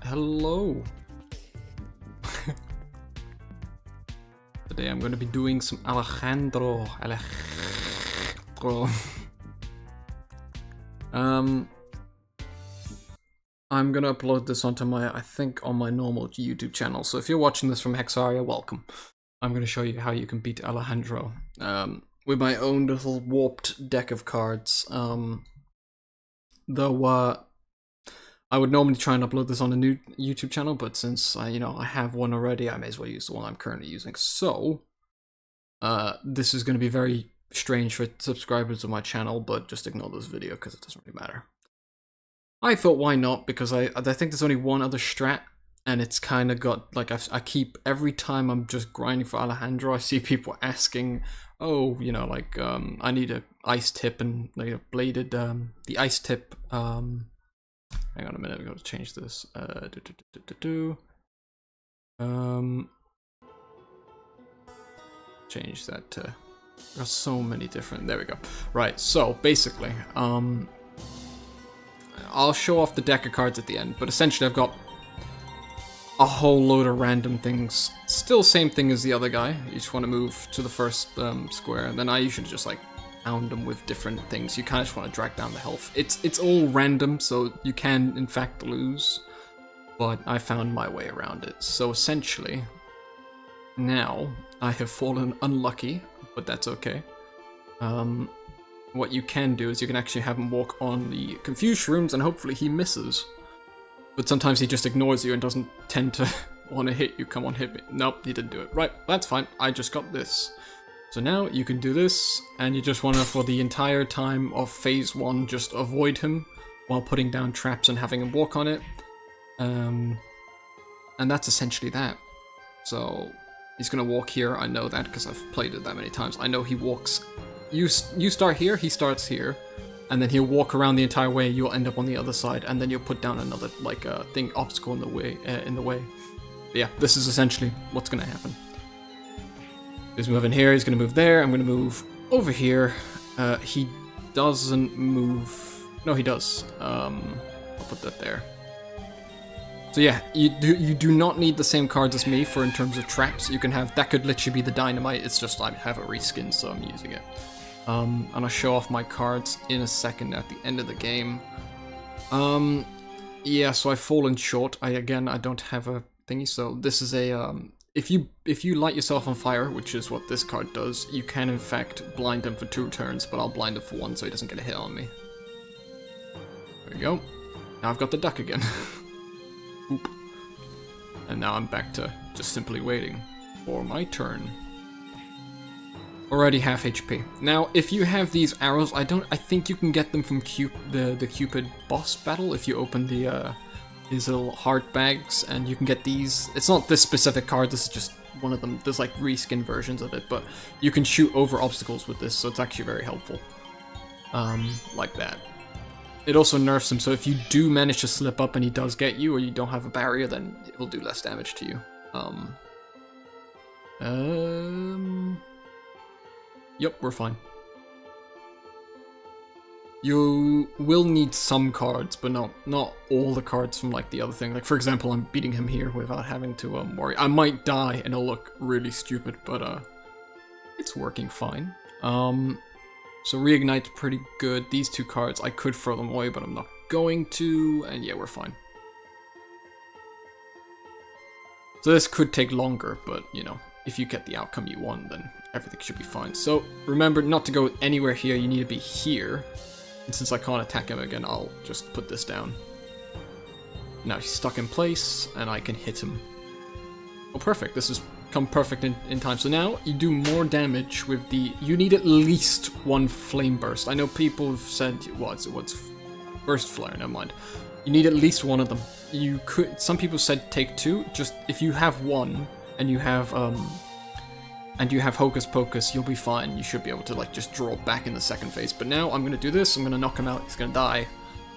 Hello. Today I'm going to be doing some Alejandro. I'm going to upload this onto my, I think, on my normal YouTube channel. So if you're watching this from Hexaria, welcome. I'm going to show you how you can beat Alejandro with my own little warped deck of cards. Though I would normally try and upload this on a new YouTube channel, but since I have one already, I may as well use the one I'm currently using. So this is going to be very strange for subscribers of my channel, but just ignore this video because it doesn't really matter. I thought, why not? Because I think there's only one other strat, and it's kind of got, like, I keep, every time I'm just grinding for Alejandro, I see people asking, oh, I need a ice tip and like a bladed, the ice tip, hang on a minute, we got to change this, change that to, got so many different, there we go. Right, so basically, I'll show off the deck of cards at the end, but essentially I've got a whole load of random things. Still same thing as the other guy. You just want to move to the first square, and then I usually just like pound them with different things. You kind of just want to drag down the health. It's all random, so you can in fact lose, but I found my way around it. So essentially, now I have fallen unlucky, but that's okay. What you can do is you can actually have him walk on the confused rooms, and hopefully he misses. But sometimes he just ignores you and doesn't tend to want to hit you. Come on, hit me. Nope, he didn't do it. Right, that's fine. I just got this. So now you can do this, and you just want to, for the entire time of phase 1, just avoid him while putting down traps and having him walk on it. And that's essentially that. So he's going to walk here. I know that because I've played it that many times. I know he walks. You start here, he starts here. And then he'll walk around the entire way. You'll end up on the other side, and then you'll put down another obstacle in the way. But yeah, this is essentially what's gonna happen. He's moving here. He's gonna move there. I'm gonna move over here. He doesn't move. No, he does. I'll put that there. So yeah, you do not need the same cards as me for in terms of traps. You can have that. Could literally be the dynamite. It's just I have a reskin, so I'm using it. And I'll show off my cards in a second at the end of the game. Yeah, so I've fallen short. I don't have a thingy, so this is a, if you light yourself on fire, which is what this card does, you can in fact blind him for 2 turns, but I'll blind him for 1 so he doesn't get a hit on me. There we go. Now I've got the duck again. Oop. And now I'm back to just simply waiting for my turn. Already half HP. Now, if you have these arrows, I think you can get them from the Cupid boss battle if you open the these little heart bags, and you can get these. It's not this specific card, this is just one of them. There's like reskin versions of it, but you can shoot over obstacles with this, so it's actually very helpful. Like that. It also nerfs him, so if you do manage to slip up and he does get you, or you don't have a barrier, then it will do less damage to you. Yep, we're fine. You will need some cards, but not all the cards from like the other thing. Like for example, I'm beating him here without having to worry. I might die and it'll look really stupid, but it's working fine. So Reignite's pretty good. These 2 cards, I could throw them away, but I'm not going to, and yeah, we're fine. So this could take longer, but if you get the outcome you want, then everything should be fine. So remember not to go anywhere here, you need to be here. And since I can't attack him again, I'll just put this down. Now he's stuck in place, and I can hit him. Oh, perfect. This has come perfect in time. So now you do more damage with the... You need at least 1 flame burst. I know people have said, what's burst flare, never mind. You need at least 1 of them. You could... Some people said take 2. Just if you have 1, and you have Hocus Pocus, you'll be fine. You should be able to like just draw back in the second phase. But now I'm going to do this, I'm going to knock him out, he's going to die,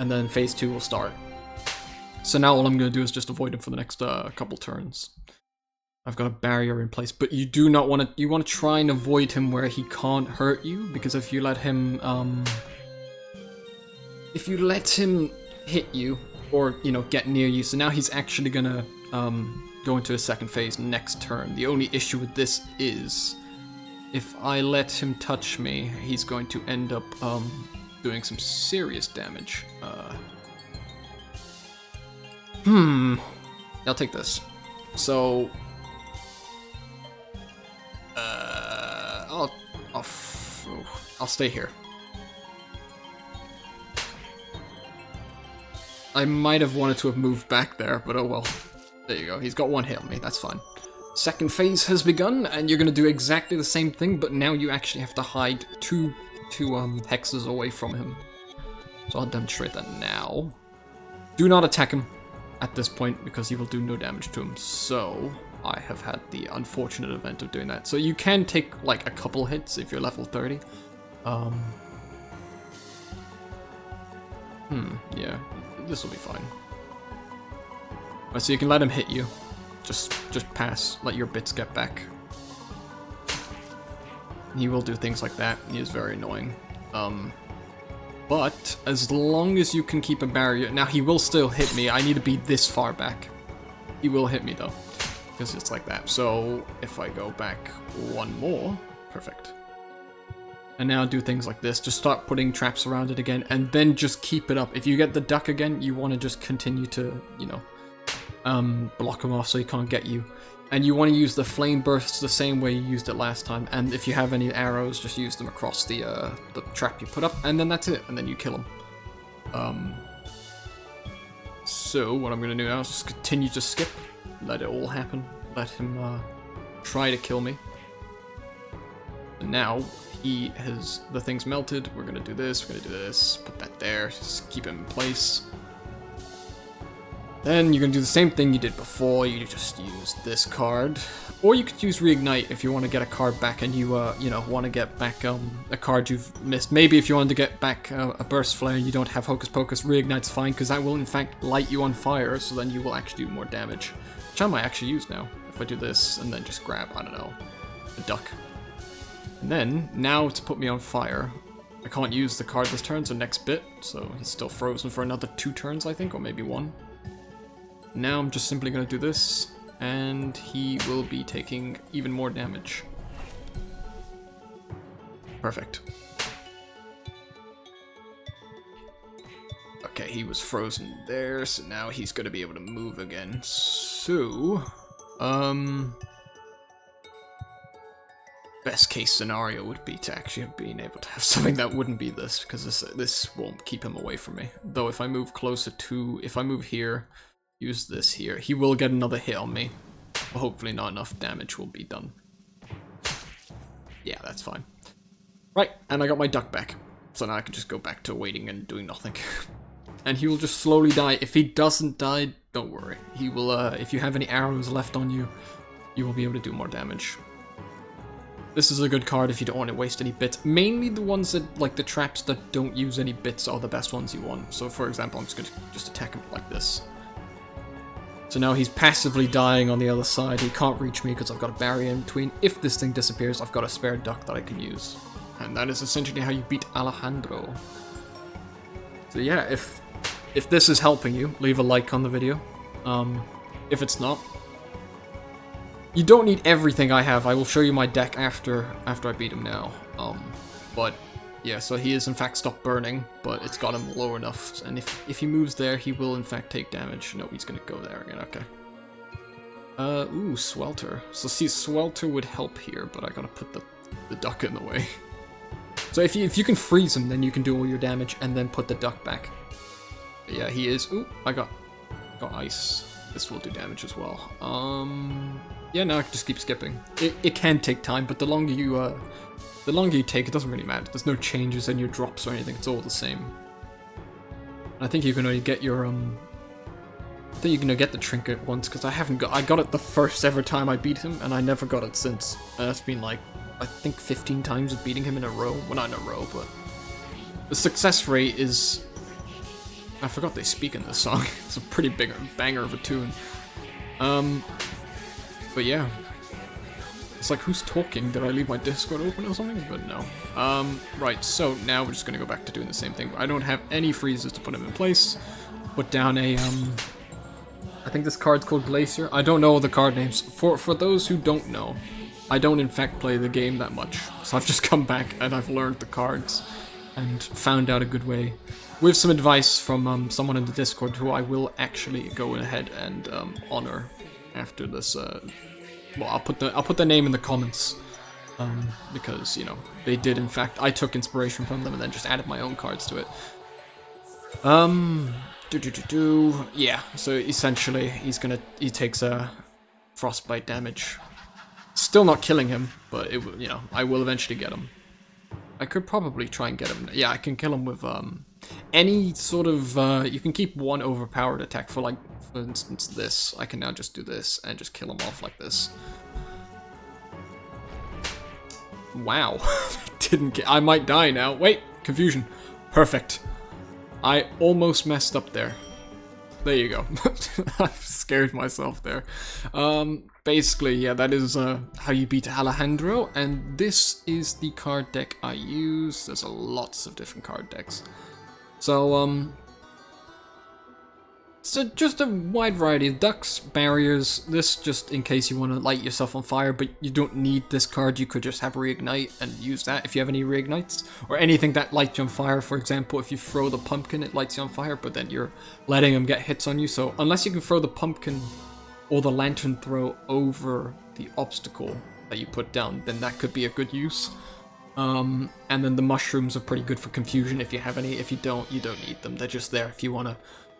and then phase 2 will start. So now all I'm going to do is just avoid him for the next couple turns. I've got a barrier in place, but you do not want to, you want to try and avoid him where he can't hurt you, because if you let him hit you, or, you know, get near you. So now he's actually gonna go into his second phase next turn. The only issue with this is, if I let him touch me, he's going to end up doing some serious damage. I'll take this. So, I'll stay here. I might have wanted to have moved back there, but oh well. There you go. He's got one hit on me. That's fine. Second phase has begun, and you're gonna do exactly the same thing, but now you actually have to hide two hexes away from him. So I'll demonstrate that now. Do not attack him at this point, because you will do no damage to him. So I have had the unfortunate event of doing that. So you can take like a couple hits if you're level 30. Yeah, this will be fine. Right, so you can let him hit you. Just pass. Let your bits get back. He will do things like that. He is very annoying. But as long as you can keep a barrier... Now, he will still hit me. I need to be this far back. He will hit me, though. Because it's like that. So, if I go back one more... Perfect. And now do things like this. Just start putting traps around it again. And then just keep it up. If you get the duck again, you want to just continue to, you know... block him off so he can't get you. And you want to use the flame bursts the same way you used it last time. And if you have any arrows, just use them across the trap you put up, and then that's it. And then you kill him. So what I'm gonna do now is just continue to skip, let it all happen, let him try to kill me. And now the thing's melted. We're gonna do this. We're gonna do this. Put that there. Just keep him in place. Then you're going to do the same thing you did before. You just use this card. Or you could use Reignite if you want to get a card back and you know, want to get back a card you've missed. Maybe if you want to get back a Burst Flare and you don't have Hocus Pocus, Reignite's fine, because that will in fact light you on fire, so then you will actually do more damage. Which I might actually use now. If I do this and then just grab, I don't know, a duck. And then, now to put me on fire, I can't use the card this turn, so next bit. So he's still frozen for another 2 turns, I think, or maybe 1. Now I'm just simply going to do this, and he will be taking even more damage. Perfect. Okay, he was frozen there, so now he's going to be able to move again. So, best case scenario would be to actually have been able to have something that wouldn't be this, because this won't keep him away from me. Though if I move closer to, if I move here, use this here, he will get another hit on me. But hopefully not enough damage will be done. Yeah, that's fine. Right, and I got my duck back. So now I can just go back to waiting and doing nothing. And he will just slowly die. If he doesn't die, don't worry. He will, if you have any arrows left on you, you will be able to do more damage. This is a good card if you don't want to waste any bits. Mainly the ones that, like the traps that don't use any bits are the best ones you want. So for example, I'm just going to just attack him like this. So now he's passively dying on the other side. He can't reach me because I've got a barrier in between. If this thing disappears, I've got a spare duck that I can use. And that is essentially how you beat Alejandro. So yeah, if this is helping you, leave a like on the video. If it's not, you don't need everything I have. I will show you my deck after I beat him now. But yeah, so he is in fact stopped burning, but it's got him low enough. And if he moves there, he will in fact take damage. No, he's gonna go there again, okay. Ooh, Swelter. So see, Swelter would help here, but I gotta put the duck in the way. So if you can freeze him, then you can do all your damage and then put the duck back. But yeah, he is, ooh, I got ice. This will do damage as well. Yeah, no, I can just keep skipping. It can take time, but the longer you take, it doesn't really matter. There's no changes in your drops or anything. It's all the same. I think you can only get your I think you can get the trinket once, because I got it the first ever time I beat him, and I never got it since. It's been like, I think 15 times of beating him in a row. Well, not in a row, but the success rate is, I forgot they speak in this song. It's a pretty big banger of a tune. But yeah. It's like, who's talking? Did I leave my Discord open or something? But no. Right, so now we're just gonna go back to doing the same thing. I don't have any freezes to put him in place. put down a, I think this card's called Glacier. I don't know the card names. For those who don't know, I don't in fact play the game that much. So I've just come back and I've learned the cards and found out a good way. With some advice from someone in the Discord who I will actually go ahead and honor after this. Well, I'll put their name in the comments. Because, you know, they did in fact, I took inspiration from them and then just added my own cards to it. Yeah, so essentially he takes a frostbite damage. Still not killing him, but it, you know, I will eventually get him. I could probably try and get him. Yeah, I can kill him with any sort of, you can keep one overpowered attack for, like, for instance this. I can now just do this and just kill him off like this. Wow. Didn't get, I might die now. Wait, confusion. Perfect. I almost messed up there. There you go. I've scared myself there. Basically, yeah, that is how you beat Alejandro, and this is the card deck I use. There's lots of different card decks. So, just a wide variety of ducks, barriers, this just in case you want to light yourself on fire, but you don't need this card. You could just have reignite and use that if you have any reignites, or anything that lights you on fire. For example, if you throw the pumpkin, it lights you on fire, but then you're letting them get hits on you. So unless you can throw the pumpkin or the lantern throw over the obstacle that you put down, then that could be a good use. And then the mushrooms are pretty good for confusion if you have any. If you don't need them. They're just there if you want to,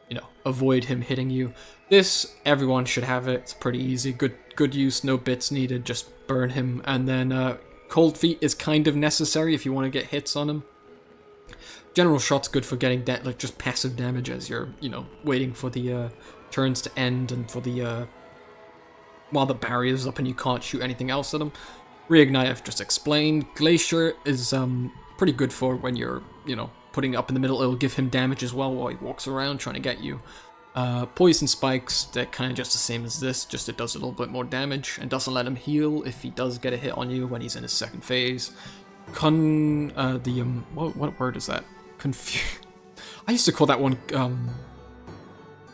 you know, avoid him hitting you. This, everyone should have it. It's pretty easy. Good use, no bits needed. Just burn him. And then Cold Feet is kind of necessary if you want to get hits on him. General Shot's good for getting like just passive damage as you're, you know, waiting for the turns to end and for the while the barrier's up and you can't shoot anything else at them. Reignite I've just explained. Glacier is pretty good for when you're, you know, putting it up in the middle. It'll give him damage as well while he walks around trying to get you. Poison Spikes, they're kind of just the same as this, just it does a little bit more damage and doesn't let him heal if he does get a hit on you when he's in his second phase. What word is that? I used to call that one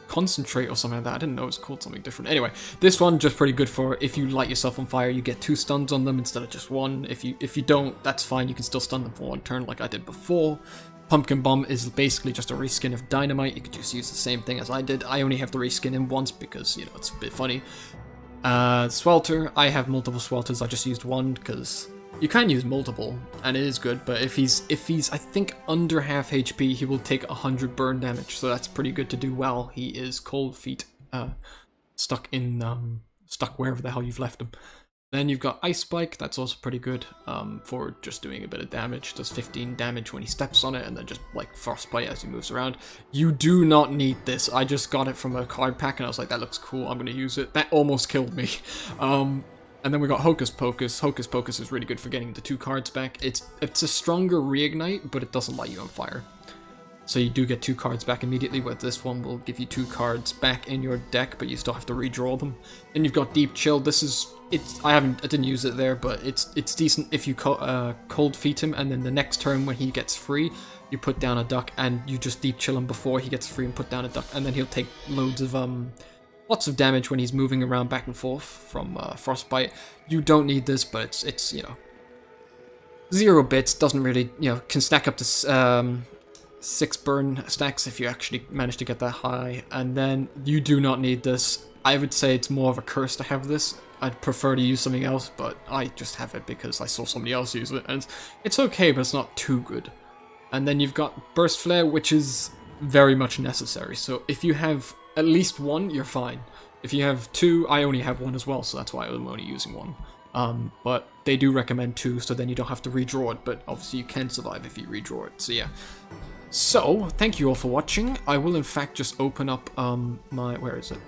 Concentrate or something like that. I didn't know it was called something different. Anyway, this one just pretty good for if you light yourself on fire, you get 2 stuns on them instead of just 1. If you don't, that's fine. You can still stun them for 1 turn like I did before. Pumpkin Bomb is basically just a reskin of Dynamite. You could just use the same thing as I did. I only have the reskin in once because, you know, it's a bit funny. Swelter, I have multiple Swelters. I just used 1 because you can use multiple, and it is good, but if he's I think under half HP, he will take 100 burn damage, so that's pretty good to do while he is Cold Feet, stuck wherever the hell you've left him. Then you've got Ice Spike, that's also pretty good for just doing a bit of damage. Does 15 damage when he steps on it, and then just like Frostbite as he moves around. You do not need this. I just got it from a card pack, and I was like, that looks cool, I'm going to use it. That almost killed me. And then we got Hocus Pocus. Hocus Pocus is really good for getting the 2 cards back. It's a stronger reignite, but it doesn't light you on fire. So you do get 2 cards back immediately, where this one will give you 2 cards back in your deck, but you still have to redraw them. Then you've got Deep Chill. This is I didn't use it there, but it's decent if you Cold Feet him, and then the next turn when he gets free, you put down a duck and you just Deep Chill him before he gets free and put down a duck, and then he'll take loads of lots of damage when he's moving around back and forth from Frostbite. You don't need this, but it's you know, 0 bits, doesn't really, you know, can stack up to 6 burn stacks if you actually manage to get that high. And then you do not need this. I would say it's more of a curse to have this. I'd prefer to use something else, but I just have it because I saw somebody else use it, and it's okay, but it's not too good. And then you've got Burst Flare, which is very much necessary. So if you have at least 1, you're fine. If you have 2, I only have 1 as well, so that's why I'm only using 1. But they do recommend 2, so then you don't have to redraw it, but obviously you can survive if you redraw it, so yeah. So, thank you all for watching. I will in fact just open up where is it?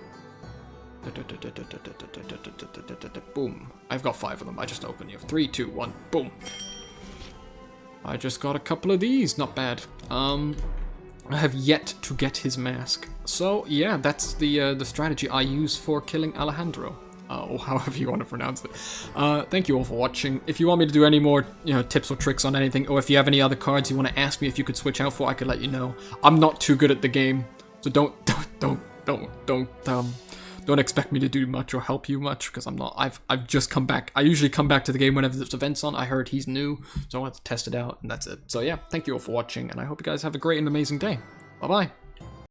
Boom. I've got 5 of them, I just opened you. 3, 2, 1, boom. I just got a couple of these, not bad. I have yet to get his mask. So yeah, that's the strategy I use for killing Alejandro, or however you want to pronounce it. Thank you all for watching. If you want me to do any more, you know, tips or tricks on anything, or if you have any other cards you want to ask me if you could switch out for, I could let you know. I'm not too good at the game, So don't expect me to do much or help you much, because I'm not. I've just come back. I usually come back to the game whenever there's events on. I heard he's new, so I wanted to test it out, and that's it. So yeah, thank you all for watching, and I hope you guys have a great and amazing day. Bye bye.